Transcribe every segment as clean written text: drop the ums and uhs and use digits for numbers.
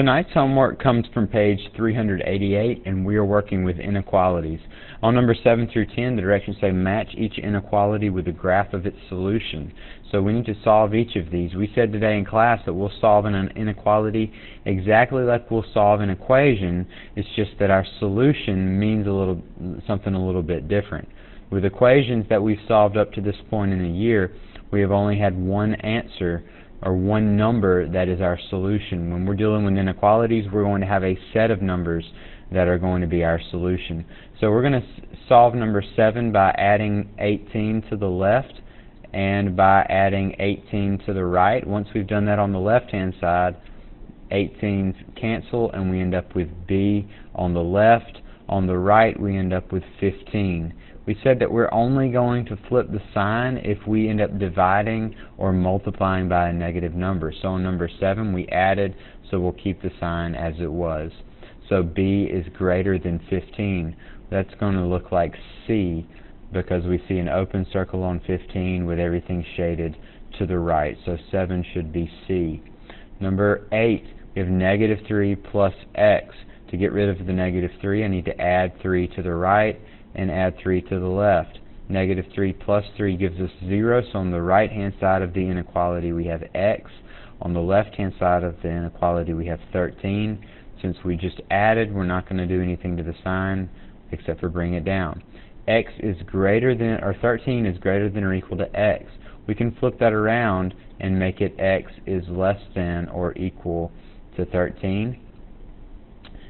Tonight's homework comes from page 388, and we are working with inequalities. On number 7 through 10, the directions say match each inequality with a graph of its solution. So we need to solve each of these. We said today in class that we'll solve an inequality exactly like we'll solve an equation. It's just that our solution means something a little bit different. With equations that we've solved up to this point in the year, we have only had one answer or one number that is our solution. When we're dealing with inequalities, we're going to have a set of numbers that are going to be our solution. So we're going to solve number 7 by adding 18 to the left and by adding 18 to the right. Once we've done that on the left-hand side, 18's cancel and we end up with B on the left. On the right, we end up with 15. We said that we're only going to flip the sign if we end up dividing or multiplying by a negative number. So on number 7 we added, so we'll keep the sign as it was. So B is greater than 15. That's going to look like C because we see an open circle on 15 with everything shaded to the right. So 7 should be C. Number 8, we have negative 3 plus X. To get rid of the negative 3, I need to add 3 to the right and add 3 to the left. Negative 3 plus 3 gives us 0, so on the right-hand side of the inequality we have X. On the left-hand side of the inequality we have 13. Since we just added, we're not going to do anything to the sign except for bring it down. X is greater than, or 13 is greater than or equal to X. We can flip that around and make it X is less than or equal to 13.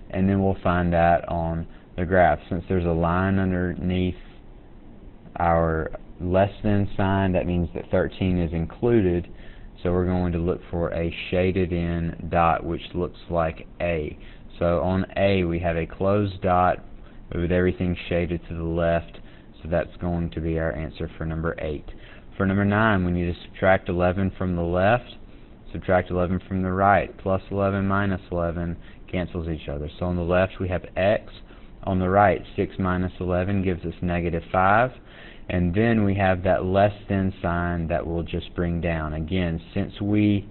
And then we'll find that on the graph. Since there's a line underneath our less than sign, that means that 13 is included, so we're going to look for a shaded in dot which looks like A. So on A we have a closed dot with everything shaded to the left, so that's going to be our answer for number 8. For number 9, we need to subtract 11 from the left, subtract 11 from the right. Plus 11 minus 11 cancels each other. So on the left we have X. On the right, 6 minus 11 gives us negative 5. And then we have that less than sign that we'll just bring down. Again, since we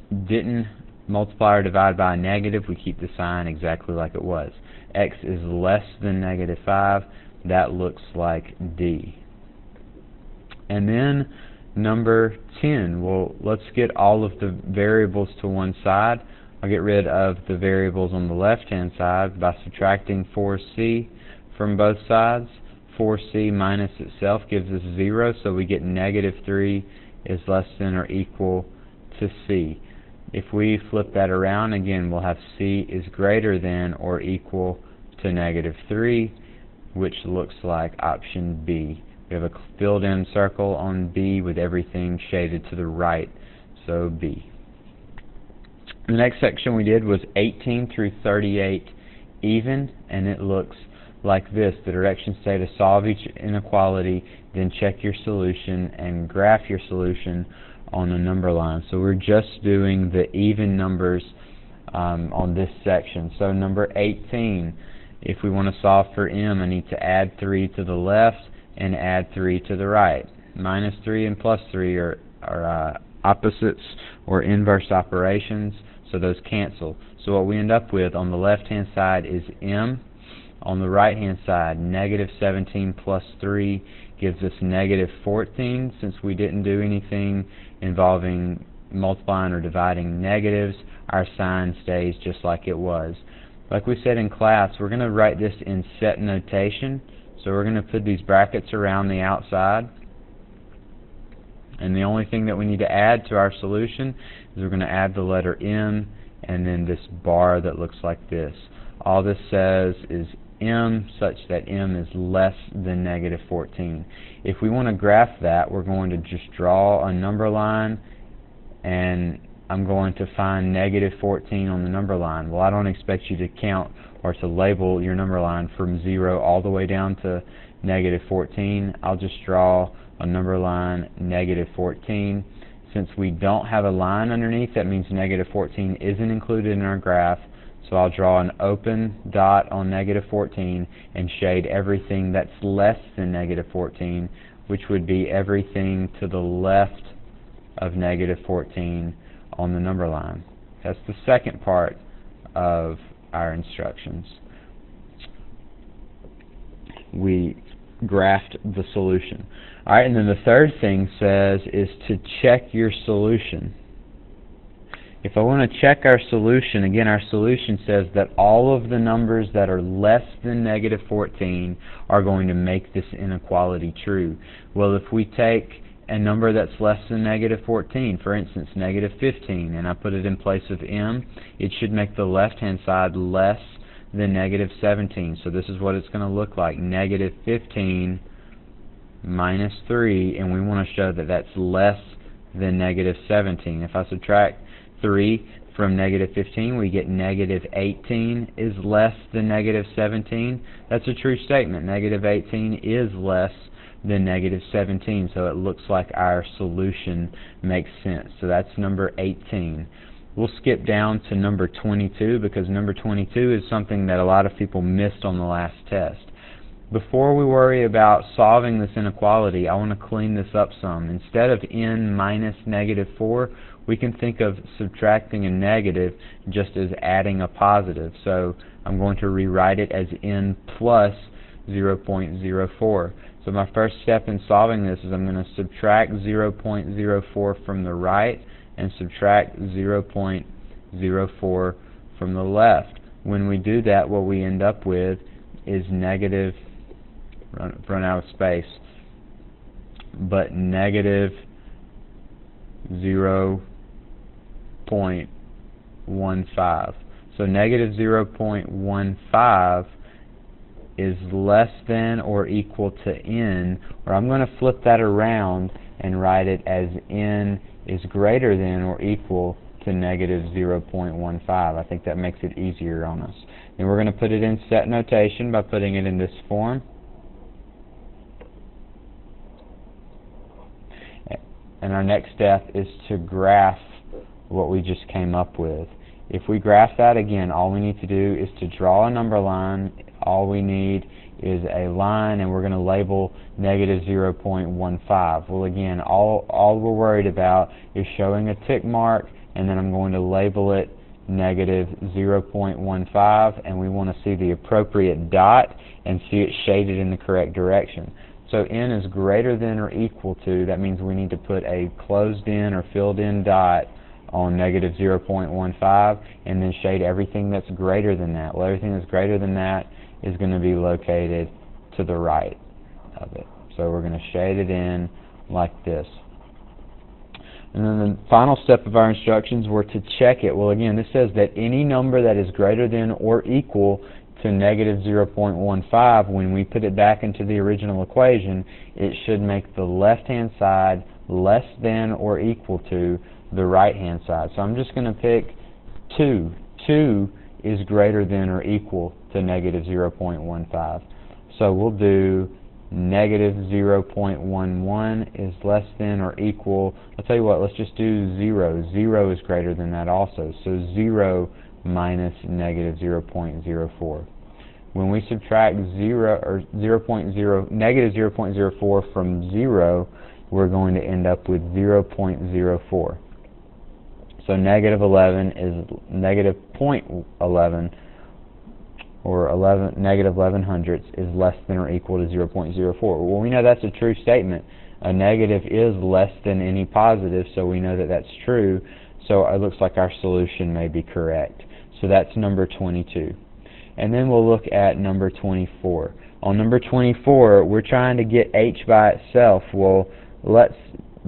didn't multiply or divide by a negative, we keep the sign exactly like it was. X is less than negative 5. That looks like D. And then number 10. Well, let's get all of the variables to one side. I'll get rid of the variables on the left-hand side by subtracting 4C from both sides. 4C minus itself gives us 0, so we get negative 3 is less than or equal to C. If we flip that around, again, we'll have C is greater than or equal to negative 3, which looks like option B. We have a filled-in circle on B with everything shaded to the right, so B. The next section we did was 18 through 38 even, and it looks like this. The directions say to solve each inequality, then check your solution and graph your solution on a number line. So we're just doing the even numbers on this section. So number 18, if we want to solve for M, I need to add 3 to the left and add 3 to the right. Minus 3 and plus 3 are opposites or inverse operations, so those cancel. So what we end up with on the left-hand side is M. On the right-hand side, negative 17 plus 3 gives us negative 14. Since we didn't do anything involving multiplying or dividing negatives, our sign stays just like it was. Like we said in class, we're going to write this in set notation. So we're going to put these brackets around the outside. And the only thing that we need to add to our solution is we're going to add the letter M and then this bar that looks like this. All this says is M such that M is less than negative 14. If we want to graph that, we're going to just draw a number line, and I'm going to find negative 14 on the number line. Well, I don't expect you to count or to label your number line from 0 all the way down to negative 14. I'll just draw a number line negative 14. Since we don't have a line underneath, that means negative 14 isn't included in our graph. So I'll draw an open dot on negative 14 and shade everything that's less than negative 14, which would be everything to the left of negative 14 on the number line. That's the second part of our instructions. We graphed the solution. Alright, and then the third thing says is to check your solution. If I want to check our solution, again, our solution says that all of the numbers that are less than negative 14 are going to make this inequality true. Well, if we take a number that's less than negative 14, for instance, negative 15, and I put it in place of m, it should make the left-hand side less than negative 17. So this is what it's going to look like, negative 15 minus 3, and we want to show that that's less than negative 17. If I subtract 3 from negative 15, we get negative 18 is less than negative 17. That's a true statement. Negative 18 is less than negative 17, so it looks like our solution makes sense. So that's number 18. We'll skip down to number 22 because number 22 is something that a lot of people missed on the last test. Before we worry about solving this inequality, I want to clean this up some. Instead of n minus negative 4, we can think of subtracting a negative just as adding a positive. So I'm going to rewrite it as n plus 0.04. So my first step in solving this is I'm going to subtract 0.04 from the right and subtract 0.04 from the left. When we do that, what we end up with is negative, run out of space, but negative 0.15. So negative 0.15 is less than or equal to n, or I'm going to flip that around and write it as n is greater than or equal to negative 0.15. I think that makes it easier on us. And we're going to put it in set notation by putting it in this form. And our next step is to graph what we just came up with. If we graph that again, all we need to do is to draw a number line. All we need is a line, and we're going to label negative 0.15. Well, again, all we're worried about is showing a tick mark, and then I'm going to label it negative 0.15, and we want to see the appropriate dot and see it shaded in the correct direction. So n is greater than or equal to, that means we need to put a closed in or filled in dot on negative 0.15 and then shade everything that's greater than that. Well, everything that's greater than that is going to be located to the right of it. So we're going to shade it in like this. And then the final step of our instructions were to check it. Well, again, this says that any number that is greater than or equal to negative 0.15, when we put it back into the original equation, it should make the left-hand side less than or equal to the right-hand side. So I'm just going to pick 2. 2 is greater than or equal to negative 0.15. So we'll do negative 0.11 is less than or equal. I'll tell you what, let's just do 0. 0 is greater than that also. So 0 minus negative 0.04. When we subtract negative 0.04 from 0, we're going to end up with 0.04. So negative 11 is negative 0.11, or negative 11 hundredths is less than or equal to 0.04. Well, we know that's a true statement. A negative is less than any positive, so we know that that's true. So it looks like our solution may be correct. So that's number 22. And then we'll look at number 24. On number 24, we're trying to get h by itself. Well, let's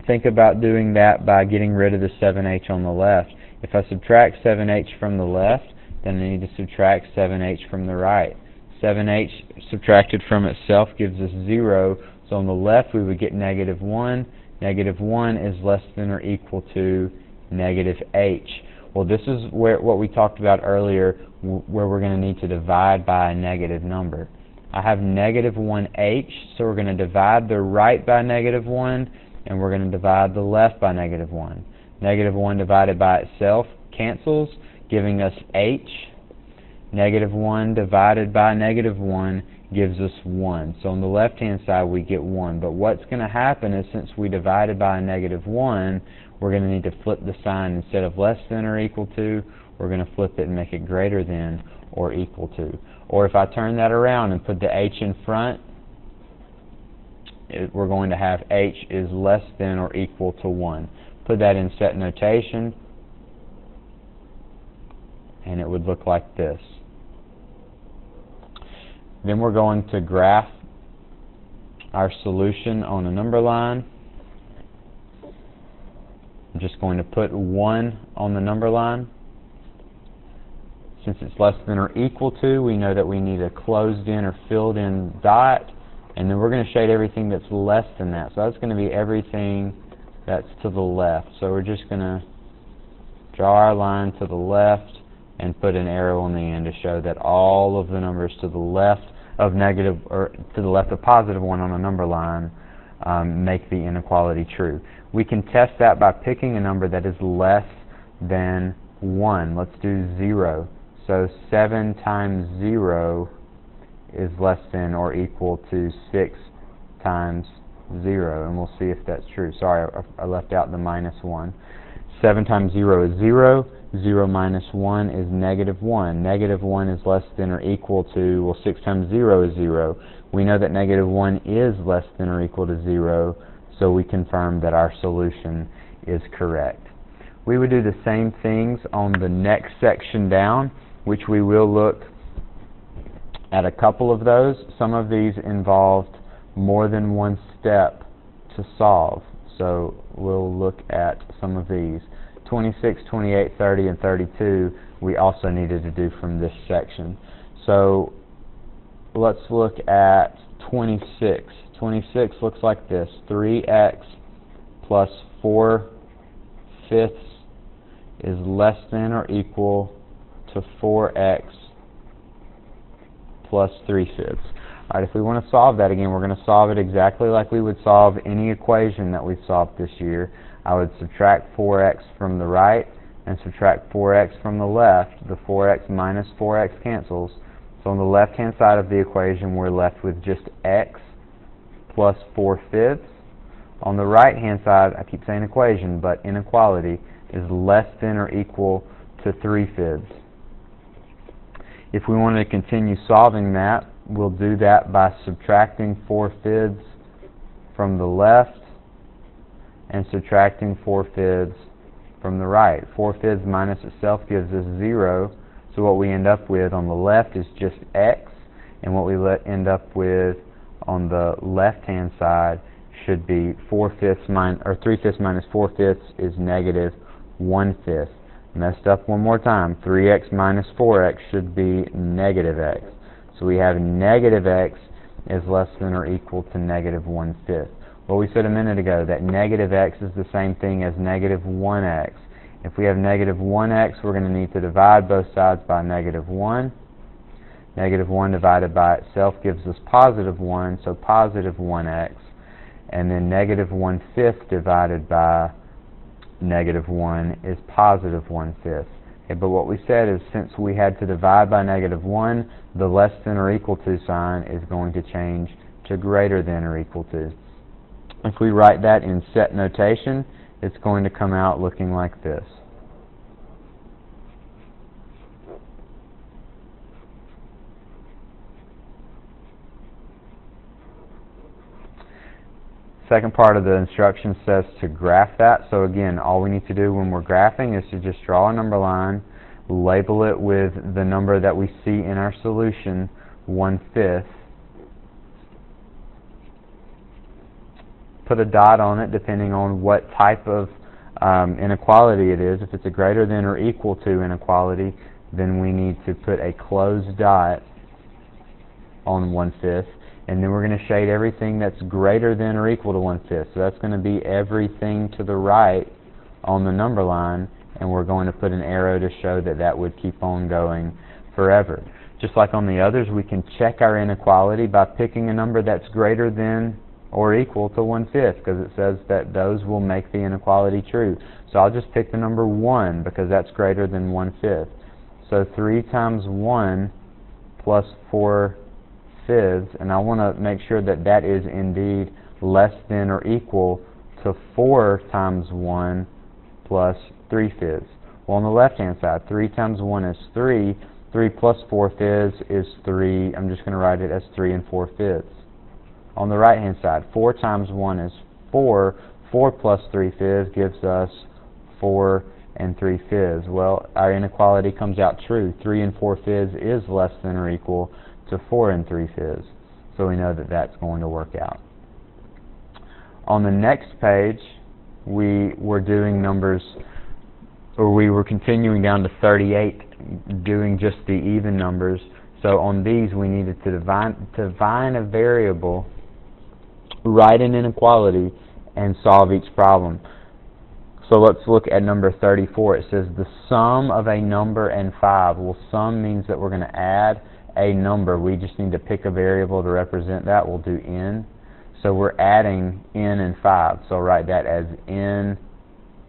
think about doing that by getting rid of the 7h on the left. If I subtract 7h from the left, then I need to subtract 7h from the right. 7h subtracted from itself gives us 0. So on the left, we would get negative 1. Negative 1 is less than or equal to negative h. Well, this is what we talked about earlier, where we're going to need to divide by a negative number. I have negative 1h, so we're going to divide the right by negative 1, and we're going to divide the left by negative 1. Negative 1 divided by itself cancels, giving us h. Negative 1 divided by negative 1 gives us 1. So on the left-hand side, we get 1. But what's going to happen is, since we divided by a negative 1, we're going to need to flip the sign. Instead of less than or equal to, we're going to flip it and make it greater than or equal to. Or if I turn that around and put the h in front, we're going to have h is less than or equal to 1. Put that in set notation, and it would look like this. Then we're going to graph our solution on a number line. I'm just going to put 1 on the number line. Since it's less than or equal to, we know that we need a closed in or filled in dot, and then we're going to shade everything that's less than that. So that's going to be everything that's to the left. So we're just going to draw our line to the left and put an arrow on the end to show that all of the numbers to the left of negative, or to the left of positive 1 on a number line make the inequality true. We can test that by picking a number that is less than 1. Let's do 0. So 7 times 0 is less than or equal to 6 times 0, and we'll see if that's true. Sorry, I left out the minus 1. 7 times 0 is 0. 0 minus 1 is negative 1. Negative 1 is less than or equal to, well, 6 times 0 is 0. We know that negative 1 is less than or equal to 0, so we confirm that our solution is correct. We would do the same things on the next section down, which we will look at a couple of those. Some of these involved more than one step to solve, so we'll look at some of these. 26, 28, 30, and 32 we also needed to do from this section. So let's look at 26. 26 looks like this. 3x plus 4/5 is less than or equal to 4x plus 3/5. Alright, if we want to solve that again, we're going to solve it exactly like we would solve any equation that we've solved this year. I would subtract 4x from the right and subtract 4x from the left. The 4x minus 4x cancels. So on the left-hand side of the equation, we're left with just x plus 4/5. On the right-hand side, I keep saying equation, but inequality is less than or equal to 3/5. If we want to continue solving that, we'll do that by subtracting 4/5 from the left and subtracting 4/5 from the right. 4/5 minus itself gives us 0, so what we end up with on the left is just x, and what we end up with on the left-hand side should be 3/5 minus 4/5 is negative 1/5. Messed up one more time. 3x minus 4x should be negative x. So we have negative x is less than or equal to negative 1/5. Well, we said a minute ago that negative x is the same thing as negative 1x. If we have negative 1x, we're going to need to divide both sides by negative 1. Negative 1 divided by itself gives us positive 1, so positive 1x. And then negative 1/5 divided by negative 1 is positive 1/5. Okay, but what we said is since we had to divide by negative 1, the less than or equal to sign is going to change to greater than or equal to. If we write that in set notation, it's going to come out looking like this. Second part of the instruction says to graph that. So again, all we need to do when we're graphing is to just draw a number line, label it with the number that we see in our solution, 1/5. Put a dot on it depending on what type of inequality it is. If it's a greater than or equal to inequality, then we need to put a closed dot on 1/5. And then we're going to shade everything that's greater than or equal to 1/5. So that's going to be everything to the right on the number line, and we're going to put an arrow to show that that would keep on going forever. Just like on the others, we can check our inequality by picking a number that's greater than or equal to 1/5, because it says that those will make the inequality true. So I'll just pick the number 1 because that's greater than 1/5. So 3 times 1 plus 4/5, and I want to make sure that that is indeed less than or equal to 4 times 1 plus 4/5. plus 3/5. Well, on the left-hand side, 3 times 1 is 3. 3 plus 4/5 is 3. I'm just going to write it as 3 4/5. On the right-hand side, 4 times 1 is 4. 4 plus 3/5 gives us 4 3/5. Well, our inequality comes out true. 3 4/5 is less than or equal to 4 3/5. So we know that that's going to work out. On the next page, we were doing numbers, or we were continuing down to 38, doing just the even numbers. So on these, we needed to define a variable, write an inequality, and solve each problem. So let's look at number 34. It says the sum of a number and 5. Well, sum means that we're going to add a number. We just need to pick a variable to represent that. We'll do n. So we're adding n and 5. So I'll write that as n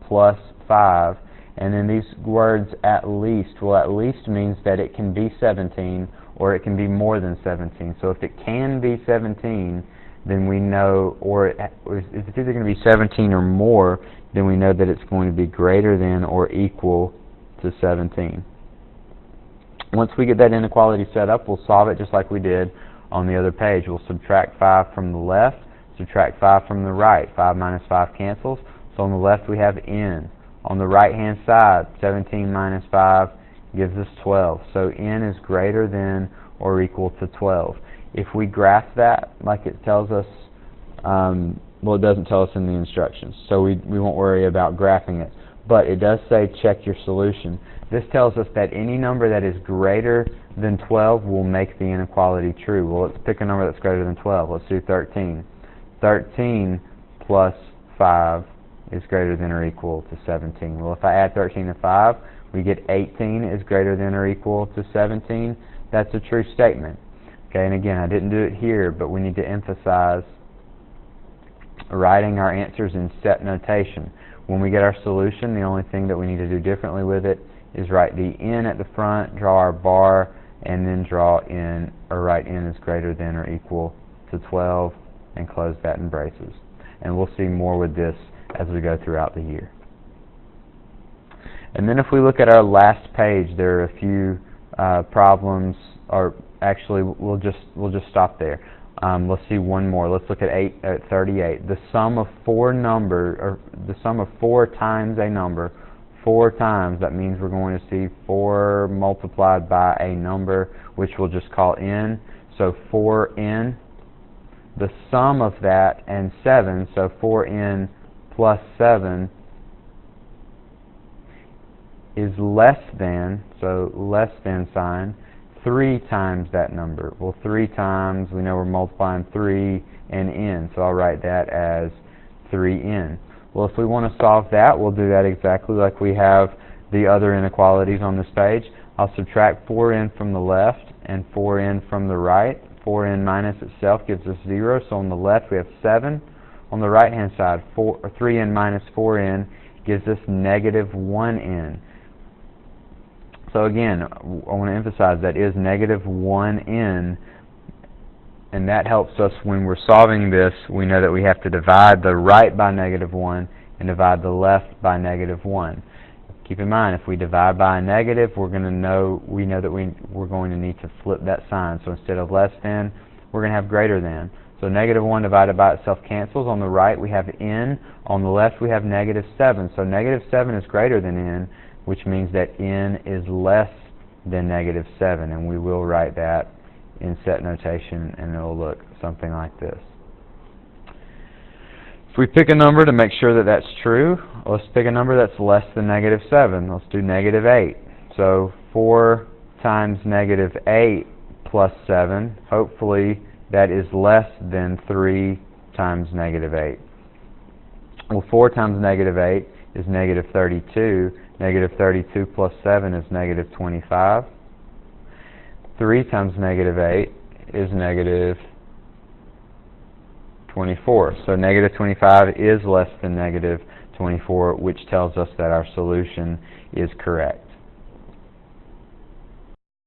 plus 5. And then these words, at least, well, at least means that it can be 17 or it can be more than 17. So if it can be 17, then we know, or if it's either going to be 17 or more, then we know that it's going to be greater than or equal to 17. Once we get that inequality set up, we'll solve it just like we did on the other page. We'll subtract 5 from the left, subtract 5 from the right. 5 minus 5 cancels. So on the left we have n. On the right-hand side, 17 minus 5 gives us 12. So n is greater than or equal to 12. If we graph that, like it tells us, well, it doesn't tell us in the instructions, so we won't worry about graphing it. But it does say check your solution. This tells us that any number that is greater than 12 will make the inequality true. Well, let's pick a number that's greater than 12. Let's do 13. 13 plus 5 is greater than or equal to 17. Well, if I add 13 to 5, we get 18 is greater than or equal to 17. That's a true statement. Okay, and again, I didn't do it here, but we need to emphasize writing our answers in set notation. When we get our solution, the only thing that we need to do differently with it is write the n at the front, draw our bar, and then draw in, or write n is greater than or equal to 12, and close that in braces. And we'll see more with this as we go throughout the year. And then if we look at our last page, there are a few problems, or actually we'll just stop there. Let's see one more. Let's look at 38. The sum of four times a number, 4 times, that means we're going to see 4 multiplied by a number, which we'll just call n. So 4n. The sum of that and 7, so 4n plus 7 is less than, so less than sign, 3 times that number. Well, 3 times, we know we're multiplying 3 and n, so I'll write that as 3n. Well, if we want to solve that, we'll do that exactly like we have the other inequalities on this page. I'll subtract 4n from the left and 4n from the right. 4n minus itself gives us 0, so on the left we have 7. On the right-hand side, 3n minus 4n gives us negative 1n. So again, I want to emphasize that is negative 1n, and that helps us when we're solving this. We know that we have to divide the right by negative 1 and divide the left by negative 1. Keep in mind, if we divide by a negative, we know that we're going to need to flip that sign. So instead of less than, we're going to have greater than. So negative 1 divided by itself cancels. On the right we have n. On the left we have negative 7. So negative 7 is greater than n, which means that n is less than negative 7. And we will write that in set notation, and it will look something like this. If we pick a number to make sure that that's true, let's pick a number that's less than negative 7. Let's do negative 8. So 4 times negative 8 plus 7, hopefully that is less than 3 times negative 8. Well, 4 times negative 8 is negative 32. Negative 32 plus 7 is negative 25. 3 times negative 8 is negative 24. So negative 25 is less than negative 24, which tells us that our solution is correct.